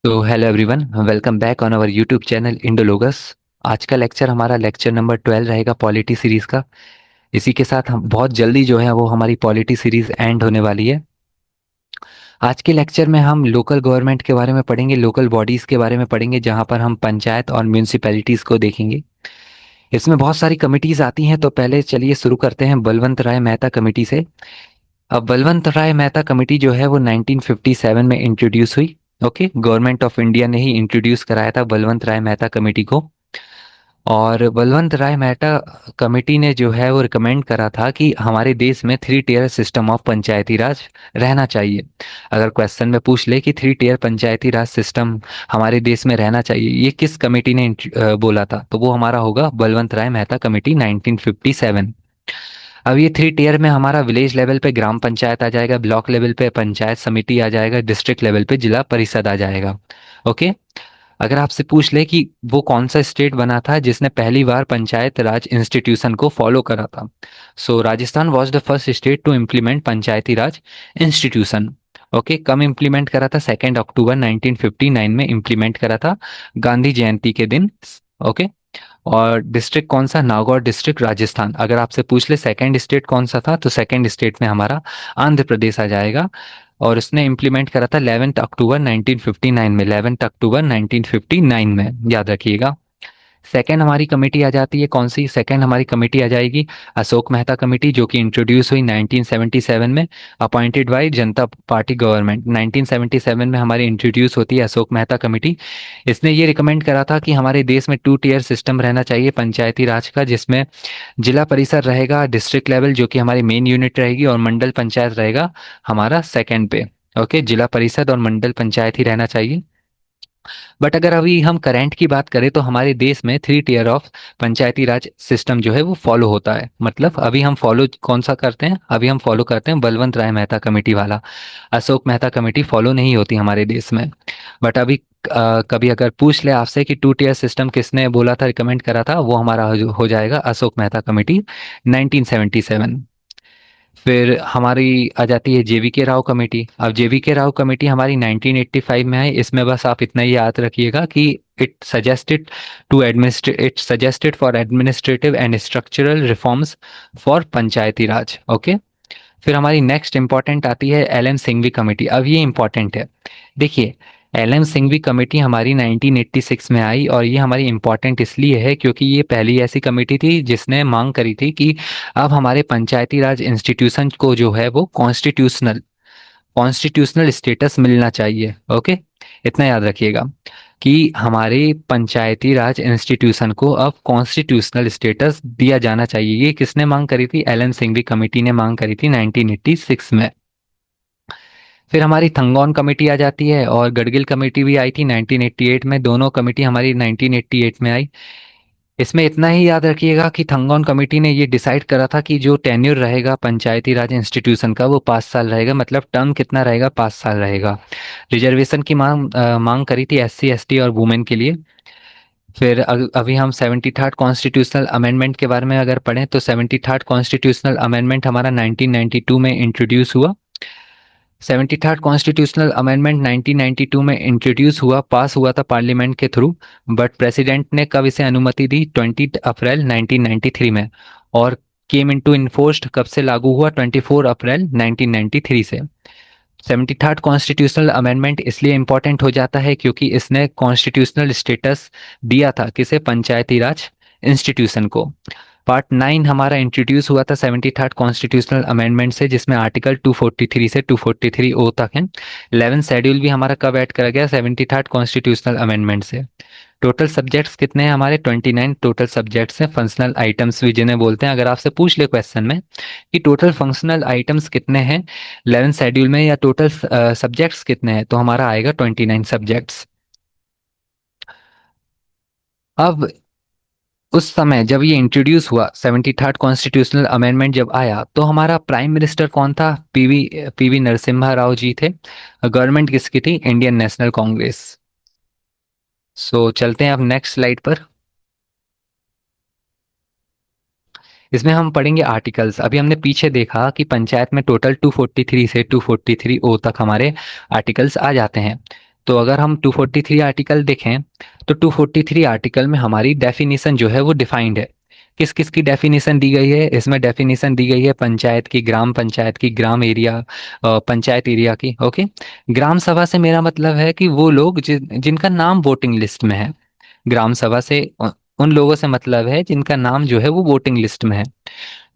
तो hello everyone, welcome back on our YouTube channel Indologus. आज का लेक्चर हमारा लेक्चर नंबर 12 रहेगा पॉलिटी सीरीज का। इसी के साथ हम बहुत जल्दी जो है वो हमारी पॉलिटी सीरीज एंड होने वाली है। आज के लेक्चर में हम लोकल गवर्नमेंट के बारे में पढ़ेंगे, लोकल बॉडीज के बारे में पढ़ेंगे, जहां पर हम पंचायत और म्यूनिसिपैलिटीज को देखेंगे। इसमें बहुत सारी कमिटीज आती हैं, तो पहले चलिए शुरू करते हैं बलवंत राय मेहता कमेटी से। अब बलवंत राय मेहता कमेटी जो है वो 1957 में इंट्रोड्यूस हुई। ओके, गवर्नमेंट ऑफ इंडिया ने ही इंट्रोड्यूस कराया था बलवंत राय मेहता कमेटी को। और बलवंत राय मेहता कमेटी ने जो है वो रिकमेंड करा था कि हमारे देश में 3 टियर सिस्टम ऑफ पंचायती राज रहना चाहिए। अगर क्वेश्चन में पूछ ले कि 3 टियर पंचायती राज सिस्टम हमारे देश में रहना चाहिए, ये किस कमेटी ने बोला था, तो वो हमारा होगा बलवंत राय मेहता कमेटी 1957। अब ये 3 टियर में हमारा विलेज लेवल पे ग्राम पंचायत आ जाएगा, ब्लॉक लेवल पे पंचायत समिति आ जाएगा, डिस्ट्रिक्ट लेवल पे जिला परिषद आ जाएगा। ओके। अगर आपसे पूछ ले कि वो कौन सा स्टेट बना था जिसने पहली बार पंचायत राज इंस्टीट्यूशन को फॉलो करा था, so Rajasthan was the first state to implement panchayati raj institution. Okay, कम इम्प्लीमेंट करा था, 2 अक्टूबर 1959 में इम्प्लीमेंट करा था, गांधी जयंती के दिन। ओके। और डिस्ट्रिक्ट कौन सा? नागौर डिस्ट्रिक्ट, राजस्थान। अगर आपसे पूछ ले सेकंड स्टेट कौन सा था, तो सेकंड स्टेट में हमारा आंध्र प्रदेश आ जाएगा। और उसने इम्प्लीमेंट करा था 11 अक्टूबर 1959 में, 11 अक्टूबर 1959 में, याद रखिएगा। सेकंड हमारी कमेटी आ जाती है, कौन सी? सेकंड हमारी कमेटी आ जाएगी अशोक मेहता कमेटी, जो कि इंट्रोड्यूस हुई 1977 में, appointed by Janata party government. 1977 में हमारी इंट्रोड्यूस होती है अशोक मेहता कमेटी। इसने ये रिकमेंड करा था कि हमारे देश में 2 टियर सिस्टम रहना चाहिए पंचायती राज का, जिसमें जिला परिषद रहेगा डिस्ट्रिक्ट लेवल, जो कि हमारी मेन यूनिट रहेगी, और मंडल पंचायत रहेगा हमारा सेकंड पे। ओके, जिला परिषद और मंडल पंचायत ही रहना चाहिए। बट अगर अभी हम करंट की बात करें तो हमारे देश में 3 tier of Panchayati Raj system जो है वो फॉलो होता है। मतलब अभी हम फॉलो कौन सा करते हैं? अभी हम फॉलो करते हैं बलवंत राय मेहता कमेटी वाला। अशोक मेहता कमेटी फॉलो नहीं होती हमारे देश में। बट अभी कभी अगर पूछ ले आपसे कि 2 टियर सिस्टम किसने बोला था, रिकमेंड करा था, वो हमारा हो जाएगा अशोक मेहता कमेटी 1977। फिर हमारी आ जाती है जेवीके राव कमेटी। अब जेवीके राव कमेटी हमारी 1985 में आई। इसमें बस आप इतना ही याद रखिएगा कि it suggested for administrative and structural reforms for Panchayati Raj. Okay. फिर हमारी नेक्स्ट इंपॉर्टेंट आती है एल एम सिंघवी कमेटी। अब ये इंपॉर्टेंट है, देखिए। एल एम सिंघवी कमेटी हमारी 1986 में आई, और ये हमारी इंपॉर्टेंट इसलिए है क्योंकि ये पहली ऐसी कमेटी थी जिसने मांग करी थी कि अब हमारे पंचायती राज इंस्टीट्यूशन को जो है वो कॉन्स्टिट्यूशनल कॉन्स्टिट्यूशनल स्टेटस मिलना चाहिए। ओके, इतना याद रखिएगा कि हमारे पंचायती राज इंस्टीट्यूशन को अब कॉन्स्टिट्यूशनल स्टेटस दिया जाना चाहिए। ये किसने मांग करी थी? एल एम सिंघवी कमेटी ने मांग करी थी 1986 में। फिर हमारी थंगौन कमेटी आ जाती है, और गडगिल कमेटी भी आई थी 1988 में। दोनों कमेटी हमारी 1988 में आई। इसमें इतना ही याद रखिएगा कि थंगौन कमेटी ने ये डिसाइड करा था कि जो टेन्योर रहेगा पंचायती राज इंस्टीट्यूशन का वो 5 साल रहेगा, मतलब टर्म कितना रहेगा? 5 साल रहेगा। रिजर्वेशन की मांग करी थी SC ST और वुमेन के लिए। फिर अभी हम 73rd कॉन्स्टिट्यूशनल अमेंडमेंट के बारे में अगर पढ़ें तो 73rd कॉन्स्टिट्यूशनल अमेंडमेंट हमारा 1992 में इंट्रोड्यूस हुआ। 73rd कॉन्स्टिट्यूशनल अमेंडमेंट 1992 में इंट्रोड्यूस हुआ, पास हुआ था पार्लियामेंट के थ्रू। बट प्रेसिडेंट ने कब इसे अनुमति दी? 20 अप्रैल 1993 में। और केम इनटू इन्फोर्स्ड कब से लागू हुआ? 24 अप्रैल 1993 से। 73rd कॉन्स्टिट्यूशनल अमेंडमेंट इसलिए इंपॉर्टेंट हो जाता है क्योंकि इसने कॉन्स्टिट्यूशनल स्टेटस दिया था किसे? पंचायती राज इंस्टीट्यूशन को। पार्ट 9 हमारा इंट्रोड्यूस हुआ था 73rd कॉन्स्टिट्यूशनल अमेंडमेंट से, जिसमें आर्टिकल 243 से 243 ओ तक है। 11 शेड्यूल भी हमारा कब ऐड करा गया? 73rd कॉन्स्टिट्यूशनल अमेंडमेंट से। टोटल सब्जेक्ट्स कितने हैं हमारे? 29 टोटल सब्जेक्ट्स हैं, फंक्शनल आइटम्स भी जिन्हें बोलते हैं। अगर आपसे पूछ ले क्वेश्चन में कि टोटल फंक्शनल आइटम्स कितने हैं 11 शेड्यूल में, या टोटल सब्जेक्ट्स कितने हैं, तो हमारा आएगा 29 सब्जेक्ट्स। अब उस समय जब ये इंट्रोड्यूस हुआ 73rd कॉन्स्टिट्यूशनल अमेंडमेंट जब आया, तो हमारा प्राइम मिनिस्टर कौन था? पीवी पीवी नरसिम्हा राव जी थे। गवर्नमेंट किसकी थी? Indian national Congress. सो चलते हैं अब नेक्स्ट स्लाइड पर। इसमें हम पढ़ेंगे आर्टिकल्स। अभी हमने पीछे देखा कि पंचायत में टोटल 243 से 243 ओ तक हमारे आर्टिकल्स आ जाते हैं। तो अगर हम 243 आर्टिकल देखें तो 243 आर्टिकल में हमारी डेफिनेशन जो है वो डिफाइंड है। किस किस की डेफिनेशन दी गई है? इसमें डेफिनेशन दी गई है पंचायत की, ग्राम पंचायत की, ग्राम एरिया, पंचायत एरिया की। ओके। ग्राम सभा से मेरा मतलब है कि वो लोग जिनका नाम वोटिंग लिस्ट में है। ग्राम सभा से उन लोगों से मतलब है जिनका नाम जो है वो वोटिंग लिस्ट में है।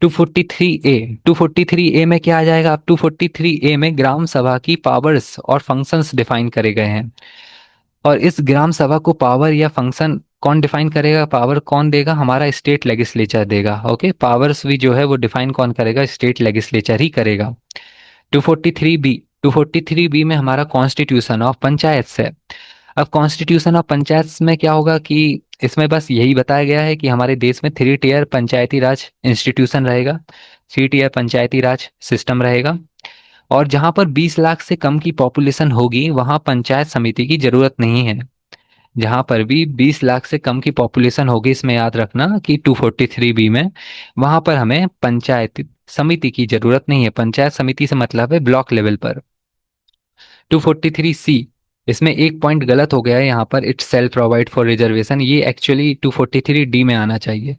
243 ए, 243 ए में क्या आ जाएगा? अब 243 ए में ग्राम सभा की पावर्स और फंक्शंस डिफाइन करे गए हैं। और इस ग्राम सभा को पावर या फंक्शन कौन डिफाइन करेगा? पावर कौन देगा? हमारा स्टेट लेजिस्लेचर देगा। ओके, पावर्स भी जो है वो डिफाइन कौन करेगा? स्टेट लेजिस्लेचर ही करेगा। 243 बी में हमारा कॉन्स्टिट्यूशन ऑफ पंचायत है। अब कॉन्स्टिट्यूशन ऑफ पंचायत में क्या होगा कि इसमें बस यही बताया गया है कि हमारे देश में 3 टियर पंचायती राज इंस्टीट्यूशन रहेगा, 3 टियर पंचायती राज सिस्टम रहेगा। और जहां पर 20 लाख से कम की पॉपुलेशन होगी वहां पंचायत समिति की जरूरत नहीं है। जहां पर भी 20 लाख से कम की पॉपुलेशन होगी, इसमें याद रखना कि 243 बी में, वहां पर हमें पंचायत समिति की जरूरत नहीं है। पंचायत समिति से मतलब है ब्लॉक लेवल पर। 243 सी, इसमें एक पॉइंट गलत हो गया है यहाँ पर, it self provide for reservation, ये एक्चुअली 243 डी में आना चाहिए।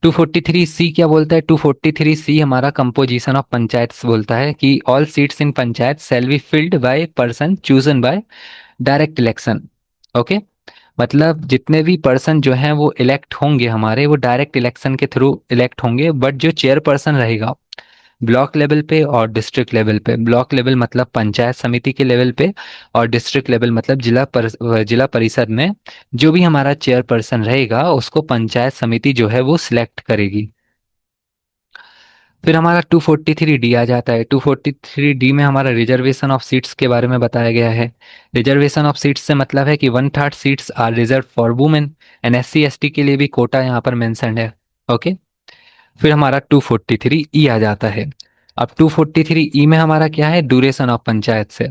243 सी क्या बोलता है? 243 सी हमारा कंपोजिशन ऑफ पंचायत बोलता है कि all seats in panchayat shall be filled by person chosen bye direct election. Okay, मतलब जितने भी पर्सन जो हैं वो इलेक्ट होंगे हमारे, वो डायरेक्ट इलेक्शन के थ्रू इलेक्ट होंगे। बट जो चेयरपर्सन रहेगा ब्लॉक लेवल पे और डिस्ट्रिक्ट लेवल पे, ब्लॉक लेवल मतलब पंचायत समिति के लेवल पे, और डिस्ट्रिक्ट लेवल मतलब जिला परिषद में जो भी हमारा चेयरपर्सन रहेगा उसको पंचायत समिति जो है वो सिलेक्ट करेगी। फिर हमारा 243 डी आ जाता है। 243 डी में हमारा रिजर्वेशन ऑफ सीट्स के बारे में बताया गया है। रिजर्वेशन ऑफ सीट्स से मतलब है कि 1/3 seats are reserve for women, and SC ST के लिए भी कोटा यहाँ पर मेंशन्ड है। ओके। फिर हमारा 243 ई आ जाता है। अब 243 ई में हमारा क्या है? ड्यूरेशन ऑफ पंचायत से।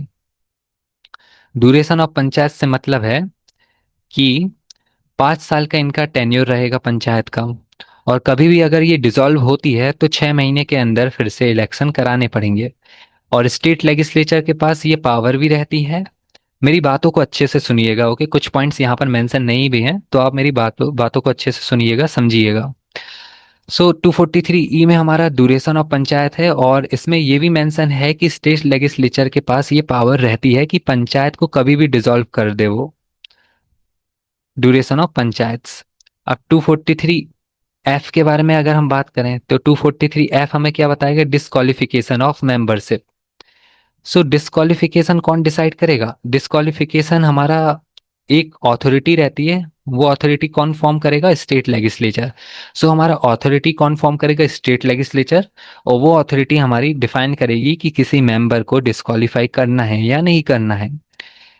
ड्यूरेशन ऑफ पंचायत से मतलब है कि 5 साल का इनका टेन्योर रहेगा पंचायत का, और कभी भी अगर ये डिसॉल्व होती है तो 6 महीने के अंदर फिर से इलेक्शन कराने पड़ेंगे। और स्टेट लेजिस्लेचर के पास ये पावर भी रहती है। मेरी बातों को अच्छे से सुनिएगा। ओके, कुछ पॉइंट्स यहाँ पर मेंशन नहीं भी हैं तो आप मेरी बातों बातों को अच्छे से सुनिएगा, समझिएगा। सो 243 ई में हमारा ड्यूरेशन ऑफ पंचायत है, और इसमें ये भी मेंशन है कि स्टेट लेजिस्लेचर के पास ये पावर रहती है कि पंचायत को कभी भी डिसॉल्व कर दे वो। Duration of panchayat. अब 243 एफ के बारे में अगर हम बात करें तो 243 एफ हमें क्या बताएगा? Disqualification of membership. So disqualification कौन डिसाइड करेगा? डिस्क्वालिफिकेशन हमारा एक अथॉरिटी रहती है, वो अथॉरिटी कौन फॉर्म करेगा? State legislature. सो हमारा अथॉरिटी कौन फॉर्म करेगा? State legislature. और वो अथॉरिटी हमारी डिफाइन करेगी कि किसी मेंबर को डिस्क्वालीफाई करना है या नहीं करना है।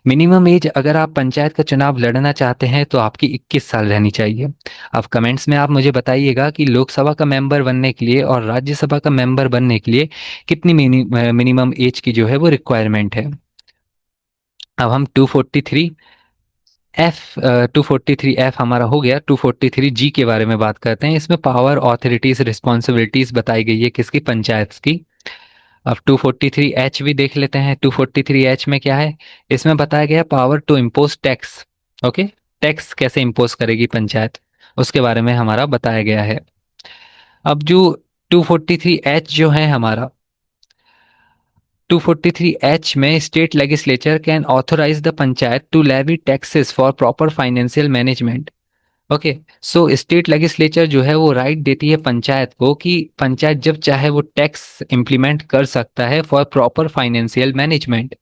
मिनिमम एज अगर आप पंचायत का चुनाव लड़ना चाहते हैं तो आपकी 21 साल रहनी चाहिए। अब कमेंट्स में आप मुझे बताइएगा कि लोकसभा का मेंबर बनने के लिए और राज्यसभा का मेंबर बनने के लिए कितनी मिनिमम एज की जो है वो रिक्वायरमेंट है। अब हम 243 एफ हमारा हो गया। 243 जी के बारे में बात करते हैं। इसमें पावर, ऑथोरिटीज, रिस्पॉन्सिबिलिटीज बताई गई है किसकी? पंचायत की। अब 243 एच भी देख लेते हैं। 243 एच में क्या है? इसमें बताया गया power to impose tax. Okay, tax कैसे इम्पोज करेगी पंचायत, उसके बारे में हमारा बताया गया है। अब जो 243 एच जो है हमारा, 243 एच में state legislature can authorise the panchayat to levy taxes for proper financial management. Okay, so state legislature जो है वो राइट देती है पंचायत को कि पंचायत जब चाहे वो टैक्स इंप्लीमेंट कर सकता है for proper financial management.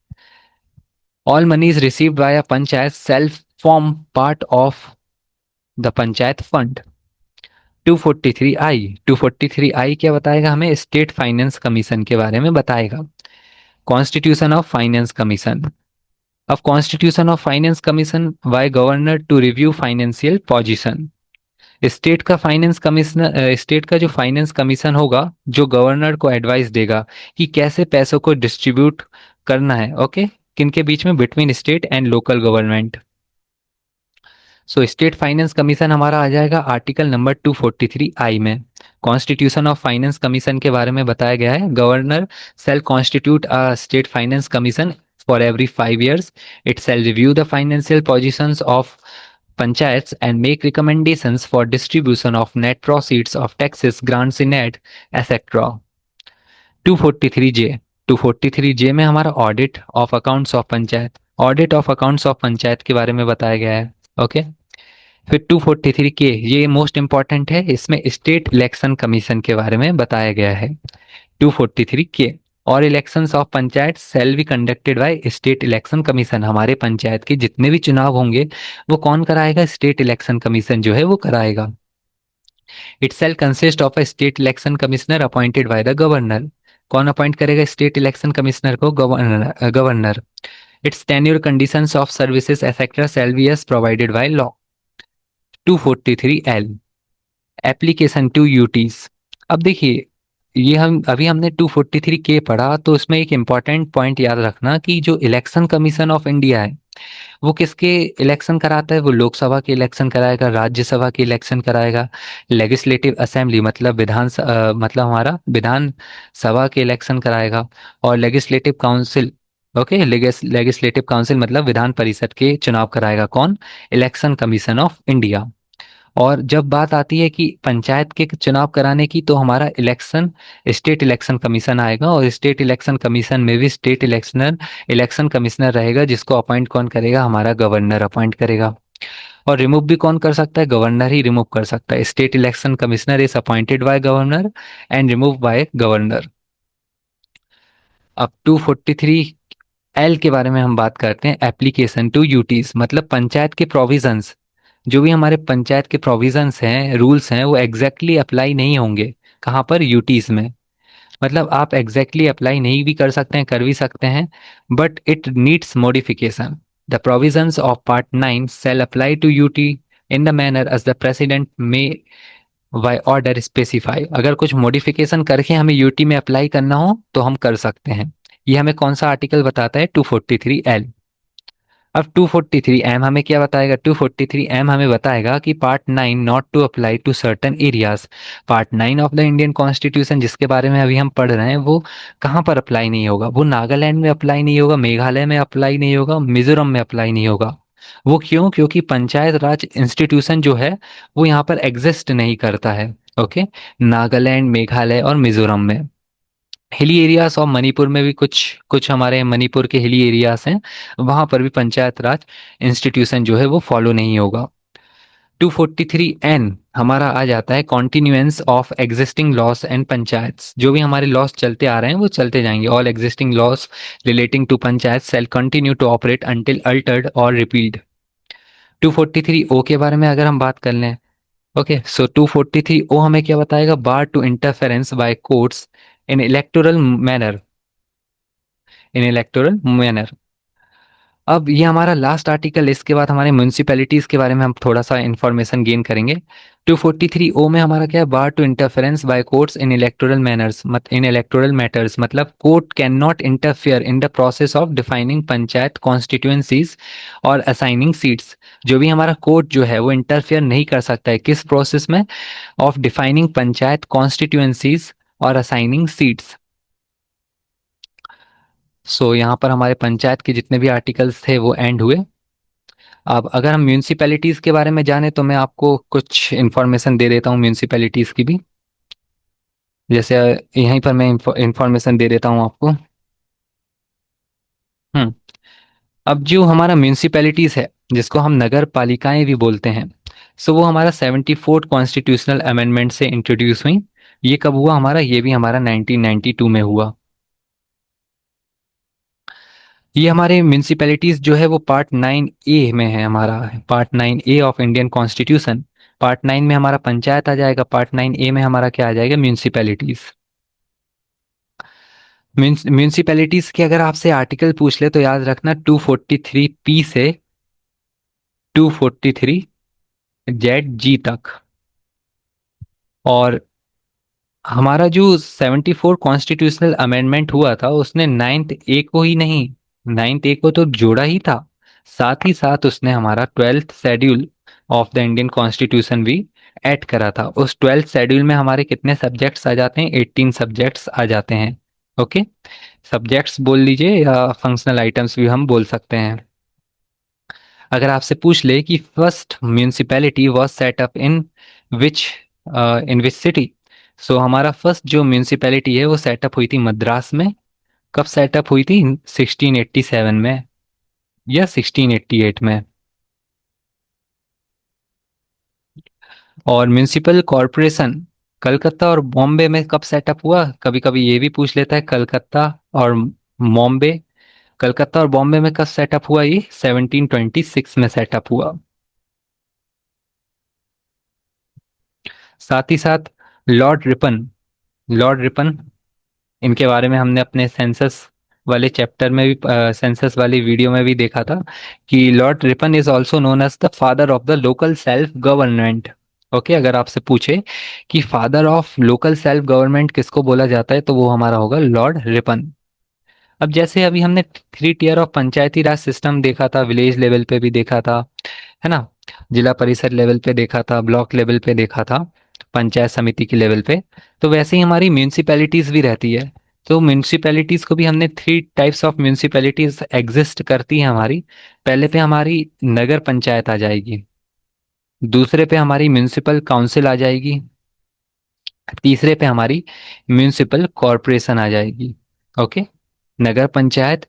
All monies received by a panchayat self form part of the panchayat fund. 243 I क्या बताएगा हमें? स्टेट फाइनेंस कमीशन के बारे में बताएगा। Constitution of finance commission. अब constitution of finance commission by governor to review financial position. State का finance commissioner, state का जो फाइनेंस कमीशन होगा जो गवर्नर को एडवाइस देगा कि कैसे पैसों को डिस्ट्रीब्यूट करना है। ओके, किनके बीच में? Between state and local government. So state finance commission हमारा आ जाएगा आर्टिकल नंबर 243 आई में। कॉन्स्टिट्यूशन ऑफ फाइनेंस कमीशन के बारे में बताया गया है, governor shall constitute a state finance commission for every 5 years. It shall review the financial positions of panchayats and make recommendations for distribution of net proceeds of taxes, grants in aid, etc. 243J, 243J में हमारा audit of accounts of panchayat, audit of accounts of panchayat के बारे में बताया गया है। Okay. फिर 243 के, ये मोस्ट इंपॉर्टेंट है, इसमें स्टेट इलेक्शन कमीशन के बारे में बताया गया है। 243 के, और elections of panchayat shall be conducted by state election commission, हमारे पंचायत के जितने भी चुनाव होंगे वो कौन कराएगा? स्टेट इलेक्शन कमीशन जो है वो कराएगा। It shall consist of a state election commissioner appointed by the governor, कौन अपॉइंट करेगा स्टेट इलेक्शन कमिश्नर को? Governor. Its tenure conditions of services etcetera shall be as provided by law. 243L, application to UTs. अब देखिए, ये हमने 243 के पढ़ा, तो इसमें एक इम्पॉर्टेंट पॉइंट याद रखना कि जो इलेक्शन कमीशन ऑफ इंडिया है वो किसके इलेक्शन कराता है? वो लोकसभा के इलेक्शन कराएगा, राज्यसभा के इलेक्शन कराएगा, लेजिस्लेटिव असेंबली मतलब मतलब हमारा विधान सभा के इलेक्शन कराएगा, और legislative council, okay, legislative council मतलब विधान परिषद के चुनाव कराएगा कौन? Election commission of India. और जब बात आती है कि पंचायत के चुनाव कराने की, तो हमारा इलेक्शन स्टेट इलेक्शन कमीशन आएगा, और स्टेट इलेक्शन कमीशन में भी स्टेट इलेक्शन कमिश्नर रहेगा, जिसको अपॉइंट कौन करेगा? हमारा गवर्नर अपॉइंट करेगा। और रिमूव भी कौन कर सकता है? गवर्नर ही रिमूव कर सकता है। State election commissioner is appointed by governor and remove by governor. अब 243L के बारे में हम बात करते हैं, एप्लीकेशन टू यूटीज, मतलब पंचायत के प्रोविजंस, जो भी हमारे पंचायत के प्रोविजंस हैं, रूल्स हैं, वो एग्जैक्टली अप्लाई नहीं होंगे कहाँ पर? यूटीज में। मतलब आप एग्जैक्टली अप्लाई नहीं भी कर सकते हैं, कर भी सकते हैं, but it needs modification. The provisions of part 9 shall apply to UT in the manner as the president may by order specify. अगर कुछ मॉडिफिकेशन करके हमें यूटी में अप्लाई करना हो तो हम कर सकते हैं। ये हमें कौन सा आर्टिकल बताता है? 243L। अब 243M हमें क्या बताएगा? 243M हमें बताएगा कि part 9 not to apply to certain areas. Part 9 of the Indian constitution जिसके बारे में अभी हम पढ़ रहे हैं, वो कहाँ पर अप्लाई नहीं होगा? वो नागालैंड में अप्लाई नहीं होगा, मेघालय में अप्लाई नहीं होगा, मिजोरम में अप्लाई नहीं होगा। वो क्यों? क्योंकि पंचायत राज इंस्टीट्यूशन जो है वो यहाँ पर एग्जिस्ट नहीं करता है। ओके। नागालैंड, मेघालय और मिजोरम में। हिली एरियाज और मणिपुर में भी कुछ कुछ हमारे मणिपुर के हिली एरियाज हैं, वहां पर भी पंचायत राज इंस्टीट्यूशन जो है वो फॉलो नहीं होगा। 243N हमारा आ जाता है continuance of existing laws and panchayats, जो भी हमारे लॉस चलते आ रहे हैं वो चलते जाएंगे। All existing laws relating to panchayat shall continue to operate until altered और रिपील्ड। 243O के बारे में अगर हम बात कर लें, ओके, सो 243O हमें क्या बताएगा? Bar to interference by courts in electoral manner, in electoral manner. अब ये हमारा लास्ट आर्टिकल, इसके बाद हमारे म्यूनसिपैलिटीज के बारे में हम थोड़ा सा इंफॉर्मेशन गेन करेंगे। 243O में हमारा क्या है? Bar to interference by courts in electoral manners, in electoral matters, मतलब court can not interfere in the process of defining panchayat constituencies और असाइनिंग सीट्स। जो भी हमारा कोर्ट जो है वो इंटरफियर नहीं कर सकता है किस प्रोसेस में? ऑफ डिफाइनिंग पंचायत कॉन्स्टिट्यूएंसीज और असाइनिंग सीट्स। सो यहाँ पर हमारे पंचायत के जितने भी आर्टिकल्स थे वो एंड हुए। अब अगर हम म्यूनसिपैलिटीज के बारे में जाने, तो मैं आपको कुछ इन्फॉर्मेशन दे देता हूँ म्यूनसिपैलिटीज की भी। जैसे यहीं पर मैं इंफॉर्मेशन दे देता हूँ आपको। हम्म। अब जो हमारा म्यूनसिपैलिटीज है, जिसको हम नगर पालिकाएं भी बोलते हैं, सो वो हमारा 74th कॉन्स्टिट्यूशनल अमेंडमेंट से इंट्रोड्यूस हुई। ये कब हुआ हमारा? ये भी हमारा 1992 में हुआ। ये हमारे म्यूनसिपैलिटीज जो है वो पार्ट 9A में है, हमारा part 9A of Indian constitution. Part 9 में हमारा पंचायत आ जाएगा, पार्ट 9A में हमारा क्या आ जाएगा? म्यूनसिपैलिटीज। म्यूनसिपैलिटीज के अगर आपसे आर्टिकल पूछ ले तो याद रखना 243P से 243ZG तक। और हमारा जो 74 कॉन्स्टिट्यूशनल अमेंडमेंट हुआ था, उसने 9th A को ही नहीं, 9th A को तो जोड़ा ही था, साथ ही साथ उसने हमारा 12th schedule of the Indian constitution भी ऐड करा था। उस 12th शेड्यूल में हमारे कितने सब्जेक्ट्स आ जाते हैं? 18 सब्जेक्ट्स आ जाते हैं। ओके। सब्जेक्ट्स बोल लीजिए या फंक्शनल आइटम्स भी हम बोल सकते हैं। अगर आपसे पूछ ले कि first municipality was set up which in which city, so हमारा फर्स्ट जो म्यूनिसिपैलिटी है वो सेटअप हुई थी मद्रास में। कब सेटअप हुई थी? 1687 में या 1688 में। और म्यूनिसिपल कॉरपोरेशन कलकत्ता और बॉम्बे में कब सेटअप हुआ? कभी कभी ये भी पूछ लेता है, कलकत्ता और बॉम्बे। कलकत्ता और बॉम्बे में कब सेटअप हुआ? ये 1726 में सेटअप हुआ। साथ ही साथ लॉर्ड रिपन, लॉर्ड रिपन, इनके बारे में हमने अपने सेंसस वाले चैप्टर में भी, सेंसस वाली वीडियो में भी देखा था कि Lord Ripon is also known as the father of the local self government. Okay, अगर आपसे पूछे कि father of local self government किसको बोला जाता है तो वो हमारा होगा लॉर्ड रिपन। अब जैसे अभी हमने 3 tier of Panchayati Raj system देखा था, विलेज लेवल पे भी देखा था, है ना, जिला परिषद लेवल पे देखा था, ब्लॉक लेवल पे देखा था, पंचायत समिति के लेवल पे, तो वैसे ही हमारी म्यूनिसिपैलिटीज भी रहती है। तो म्यूनिसिपैलिटीज को भी हमने 3 टाइप्स ऑफ म्यूनिसिपैलिटीज एग्जिस्ट करती है हमारी। पहले पे हमारी नगर पंचायत आ जाएगी, दूसरे पे हमारी म्यूनिसिपल काउंसिल आ जाएगी, तीसरे पे हमारी म्यूनिसिपल कॉरपोरेशन आ जाएगी। ओके, नगर पंचायत,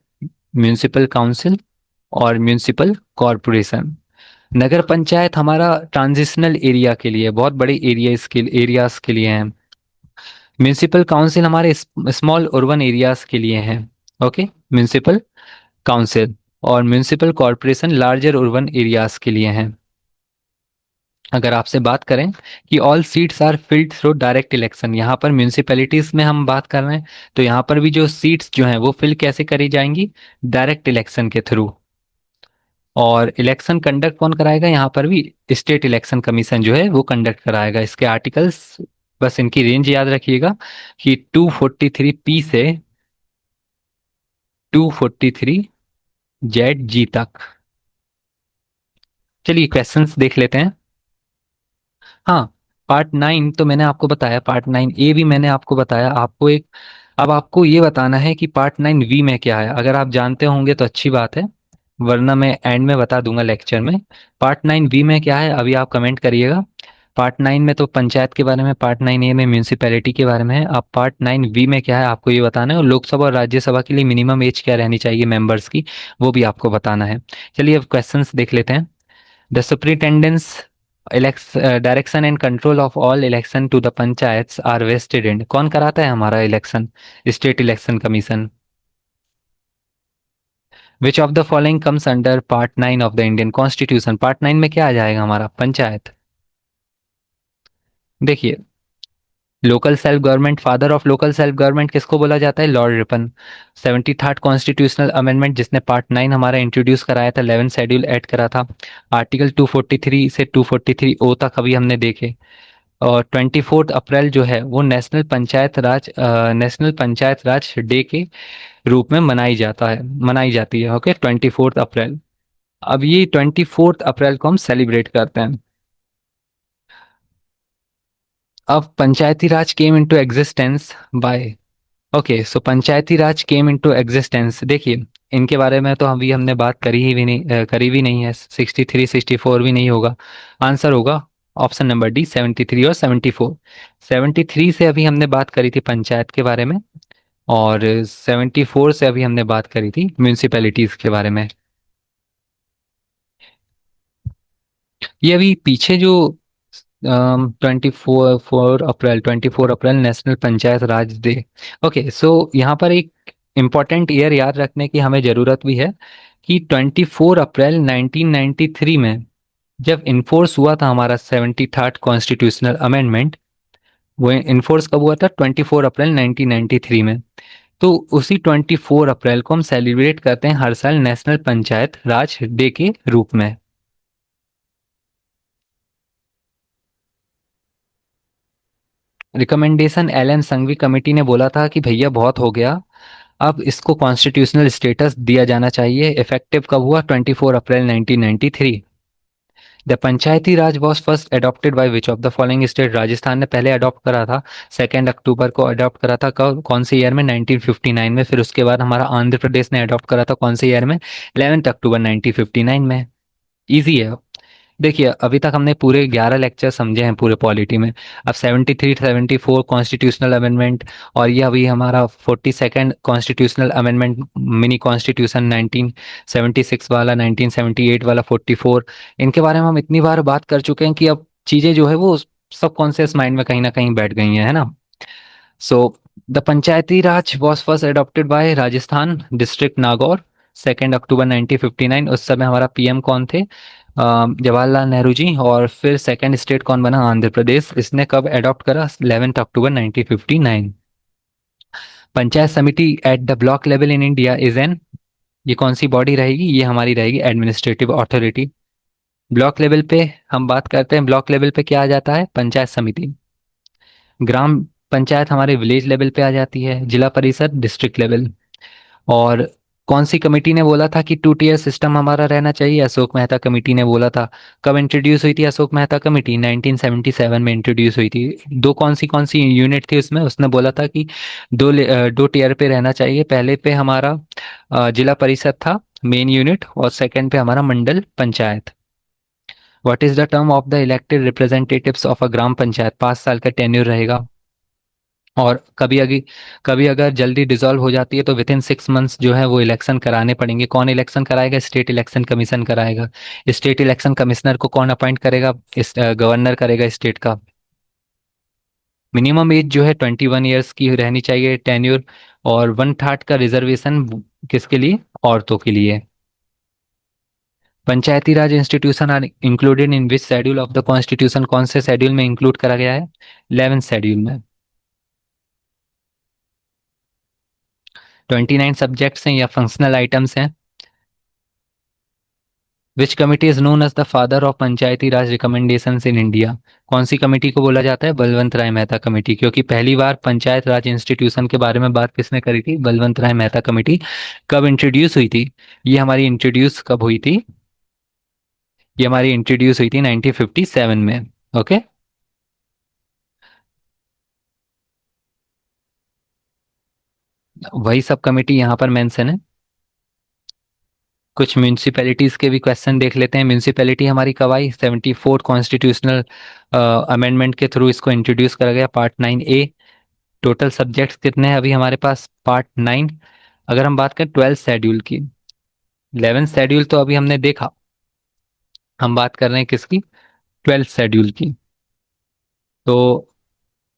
म्यूनिसिपल काउंसिल और म्यूनिसिपल कॉरपोरेशन। नगर पंचायत हमारा ट्रांजिशनल एरिया के लिए, बहुत बड़े एरियाज के लिए है। म्यूनिसिपल काउंसिल हमारे स्मॉल अर्बन एरियाज के लिए है। Okay, municipal council. और municipal corporation larger urban areas के लिए है। अगर आपसे बात करें कि all seats are filled through direct election, यहाँ पर म्यूनिसिपैलिटीज में हम बात कर रहे हैं, तो यहाँ पर भी जो सीट्स जो हैं वो फिल कैसे करी जाएंगी? डायरेक्ट इलेक्शन के थ्रू। और इलेक्शन कंडक्ट कौन कराएगा? यहाँ पर भी स्टेट इलेक्शन कमीशन जो है वो कंडक्ट कराएगा। इसके आर्टिकल्स, बस इनकी रेंज याद रखिएगा कि 243 पी से 243 जेड जी तक। चलिए क्वेश्चंस देख लेते हैं। हाँ, पार्ट 9 तो मैंने आपको बताया, पार्ट 9 ए भी मैंने आपको बताया। आपको एक, अब आपको ये बताना है कि पार्ट 9 वी में क्या है। अगर आप जानते होंगे तो अच्छी बात है, वरना मैं एंड में बता दूंगा लेक्चर में। पार्ट 9 वी में क्या है अभी आप कमेंट करिएगा। पार्ट 9 में तो पंचायत के बारे में, पार्ट 9 ए में म्यूनिसिपैलिटी के बारे में है। अब पार्ट 9 वी में क्या है आपको ये बताना है, और लोकसभा और राज्यसभा के लिए मिनिमम एज क्या रहनी चाहिए मेंबर्स की, वो भी आपको बताना है। चलिए अब क्वेश्चंस देख लेते हैं। The superintendent's direction and control of all election to the panchayats are vested in, कौन कराता है हमारा election? State election commission. Which of the following comes under part 9 of the Indian constitution? Part 9 में क्या आ जाएगा हमारा? पंचायत। देखिए, local self government, father of local self government किसको बोला जाता है? Lord Ripon. 73rd constitutional amendment जिसने पार्ट 9 हमारा इंट्रोड्यूस कराया था, 11 शेड्यूल ऐड करा था। आर्टिकल 243 से 243 ओ तक अभी हमने देखे। और 24 अप्रैल जो है वो नेशनल पंचायत राज डे के रूप में मनाई जाती है। ओके, 24 अप्रैल। अब ये 24 अप्रैल को हम सेलिब्रेट करते हैं। अब panchayati raj came into existence by, okay, so panchayati raj came into existence, देखिए इनके बारे में तो अभी हमने बात करी भी नहीं है। 63 64 भी नहीं होगा। आंसर होगा ऑप्शन नंबर डी, 73 और 74। 73 से अभी हमने बात करी थी पंचायत के बारे में, और 74 से अभी हमने बात करी थी म्यूनिसिपैलिटीज के बारे में। ये अभी पीछे जो 24 अप्रैल नेशनल पंचायत राज डे। ओके, सो यहाँ पर एक इम्पॉर्टेंट ईयर याद रखने की हमें ज़रूरत भी है कि 24 अप्रैल 1993 में जब इन्फोर्स हुआ था हमारा 73rd कॉन्स्टिट्यूशनल अमेंडमेंट, वो इन्फोर्स कब हुआ था? 24 अप्रैल 1993 में। तो उसी 24 अप्रैल को हम सेलिब्रेट करते हैं हर साल नेशनल पंचायत राज डे के रूप में। रिकमेंडेशन एलन संघवी कमेटी ने बोला था कि भैया बहुत हो गया, अब इसको कॉन्स्टिट्यूशनल स्टेटस दिया जाना चाहिए। इफेक्टिव कब हुआ? 24 अप्रैल 1993। The Panchayati Raj was first adopted by which of the following state? Rajasthan ने पहले अडॉप्ट करा था, 2 अक्टूबर को अडॉप्ट करा था। कौन से ईयर में? 1959 में। फिर उसके बाद हमारा आंध्र प्रदेश ने अडॉप्ट करा था, कौन से ईयर में? 11 अक्टूबर 1959 में। इजी है। देखिए, अभी तक हमने पूरे 11 लेक्चर समझे हैं पूरे पॉलिटी में। अब 73 74 कॉन्स्टिट्यूशनल अमेंडमेंट, और ये अभी हमारा 42nd constitutional amendment, mini constitution 1976 वाला, 1978 वाला 44, इनके बारे में हम इतनी बार बात कर चुके हैं कि अब चीज़ें जो है वो सबकॉन्शियस माइंड में कहीं ना कहीं बैठ गई हैं, है ना। So the Panchayati Raj was first adopted by Rajasthan district Nagaur, 2 अक्टूबर 1959। उस समय हमारा पीएम कौन थे? जवाहरलाल नेहरू जी। और फिर सेकंड स्टेट कौन बना? आंध्र प्रदेश। इसने कब अडॉप्ट करा? 11 अक्टूबर 1959। पंचायत समिति at the block level in India is an, ये कौन सी बॉडी रहेगी? ये हमारी रहेगी एडमिनिस्ट्रेटिव अथॉरिटी। ब्लॉक लेवल पे हम बात करते हैं, ब्लॉक लेवल पे क्या आ जाता है? पंचायत समिति। ग्राम पंचायत हमारे विलेज लेवल पे आ जाती है। जिला परिषद डिस्ट्रिक्ट लेवल। और कौन सी कमेटी ने बोला था कि 2 टियर सिस्टम हमारा रहना चाहिए? अशोक मेहता कमेटी ने बोला था। कब इंट्रोड्यूस हुई थी अशोक मेहता कमेटी? 1977 में इंट्रोड्यूस हुई थी। कौन सी यूनिट थी उसमें? उसने बोला था कि 2 टियर पे रहना चाहिए। पहले पे हमारा जिला परिषद था मेन यूनिट, और सेकंड पे हमारा mandal panchayat. What is the term of the elected representatives of a gram panchayat? 5 साल का टेन्योर रहेगा। और कभी अगर जल्दी डिसॉल्व हो जाती है तो विद इन 6 मंथ्स जो है वो इलेक्शन कराने पड़ेंगे। कौन इलेक्शन कराएगा? स्टेट इलेक्शन कमीशन कराएगा। स्टेट इलेक्शन कमिश्नर को कौन अपॉइंट करेगा? इस गवर्नर करेगा स्टेट का। मिनिमम एज जो है 21 ईयर्स की रहनी चाहिए टेन्योर। और 1/3 का रिजर्वेशन किसके लिए? औरतों के लिए। Panchayati raj institution are included in which schedule of the constitution? कौन से शेड्यूल में इंक्लूड करा गया है? 11th शेड्यूल में। 29 सब्जेक्ट्स हैं या फंक्शनल आइटम्स हैं? Which committee is known as the father of Panchayati Raj recommendation in India? कौन सी कमेटी को बोला जाता है? बलवंत राय मेहता कमेटी। क्योंकि पहली बार पंचायत राज इंस्टीट्यूशन के बारे में बात किसने करी थी? बलवंत राय मेहता कमेटी। कब इंट्रोड्यूस हुई थी? ये हमारी इंट्रोड्यूस कब हुई थी? ये हमारी इंट्रोड्यूस हुई थी 1957 में। ओके। वही सब कमेटी यहाँ पर मेंशन है। कुछ म्यूनिसिपैलिटीज के भी क्वेश्चन देख लेते हैं। म्यूनिसिपैलिटी हमारी कब आई? 74 कॉन्स्टिट्यूशनल अमेंडमेंट के थ्रू इसको इंट्रोड्यूस करा गया, पार्ट 9A। टोटल सब्जेक्ट्स कितने हैं अभी हमारे पास? पार्ट 9। अगर हम बात करें 12th शेड्यूल की, 11th शेड्यूल तो अभी हमने देखा। हम बात कर रहे हैं किसकी? 12th शेड्यूल की। तो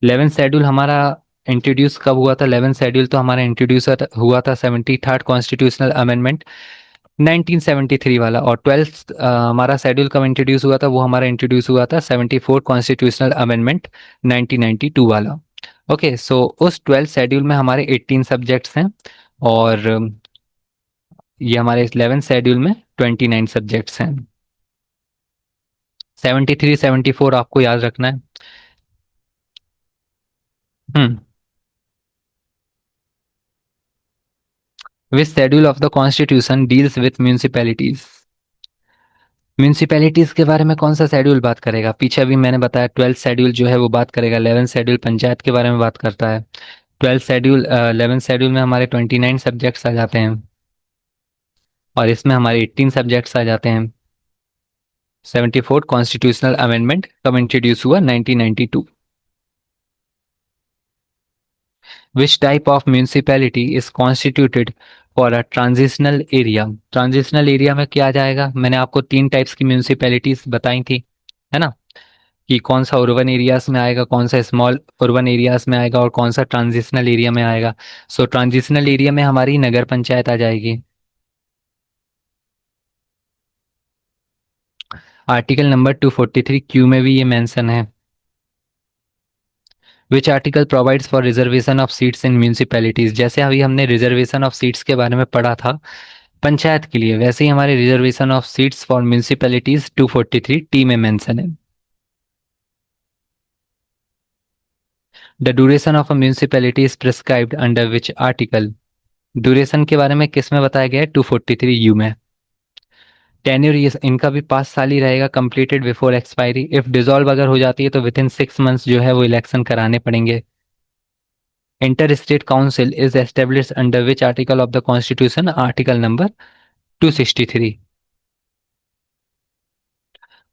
11th शेड्यूल हमारा इंट्रोड्यूस कब हुआ था? 11th शेड्यूल तो हमारा इंट्रोड्यूस हुआ था 73rd कॉन्स्टिट्यूशनल अमेंडमेंट 1973 वाला। और 12th हमारा शेड्यूल कब इंट्रोड्यूस हुआ था? वो हमारा इंट्रोड्यूस हुआ था 74 कॉन्स्टिट्यूशनल अमेंडमेंट 1992 वाला। ओके, सो उस 12th शेड्यूल में हमारे 18 सब्जेक्ट्स हैं। और ये हमारे 11th शेड्यूल में 29 सब्जेक्ट्स हैं। 73 74 आपको याद रखना है। Hmm. Which schedule of the constitution deals with municipalities? Municipalities के बारे में कौन सा शेड्यूल बात करेगा? पीछे अभी मैंने बताया 12th शेड्यूल जो है वो बात करेगा। 11th शेड्यूल पंचायत के बारे में बात करता है। 12th शेड्यूल 11th शेड्यूल में हमारे 29 सब्जेक्ट्स आ जाते हैं, और इसमें हमारे 18 सब्जेक्ट्स आ जाते हैं। 74 कॉन्स्टिट्यूशनल अमेंडमेंट कब इंट्रोड्यूस हुआ? 1992। Which type of municipality is constituted for a transitional area? Transitional area में क्या आ जाएगा? मैंने आपको 3 टाइप्स की म्यूनिसिपैलिटीज बताई थी, है ना, कि कौन सा अर्बन एरियाज में आएगा, कौन सा स्मॉल अर्बन एरियाज में आएगा, और कौन सा ट्रांजिशनल एरिया में आएगा। सो ट्रांजिशनल एरिया में हमारी नगर पंचायत आ जाएगी। आर्टिकल नंबर 243 क्यू में भी ये मेंशन है। Which article provides for reservation of seats in municipalities? जैसे अभी हमने रिजर्वेशन ऑफ सीट्स के बारे में पढ़ा था पंचायत के लिए, वैसे ही हमारे reservation of seats for municipalities 243 में मेंशन है। The duration of a municipality is prescribed under which article? Duration के बारे में किस में बताया गया है? 243 में। टेन्योर ये इनका भी 5 साल ही रहेगा, completed before expiry. If dissolve अगर हो जाती है तो विद इन 6 मंथ्स जो है वो इलेक्शन कराने पड़ेंगे। Inter state council is establish under which article of the constitution? Article number 263।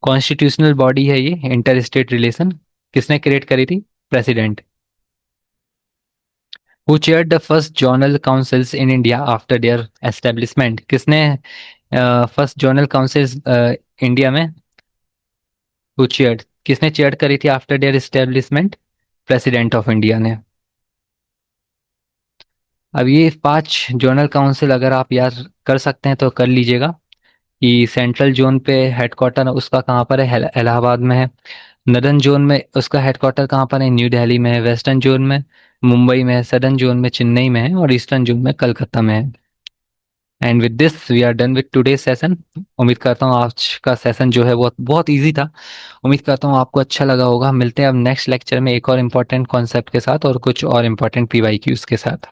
Constitutional body है ये इंटर स्टेट रिलेशन। किसने क्रिएट करी थी? President. Who chaired the first journal councils in India after their establishment? किसने first journal councils India में who chaired, किसने chair करी थी after their establishment? President of India ने। अब ये 5 जोनल काउंसिल अगर आप याद कर सकते हैं तो कर लीजिएगा कि सेंट्रल जोन पे हेडक्वार्टर उसका कहाँ पर है? इलाहाबाद में है। नदर्न जोन में उसका हेडक्वार्टर कहाँ पर है? न्यू दिल्ली में है। वेस्टर्न जोन में मुंबई में है। सदर्न जोन में चेन्नई में है। और ईस्टर्न जोन में कलकत्ता में है। And with this we are done with today session. उम्मीद करता हूँ आज का सेशन जो है वो बहुत इजी था। उम्मीद करता हूँ आपको अच्छा लगा होगा। मिलते हैं अब नेक्स्ट लेक्चर में एक और इम्पोर्टेंट कॉन्सेप्ट के साथ और कुछ और इम्पोर्टेंट पीवाईक्यूज के साथ।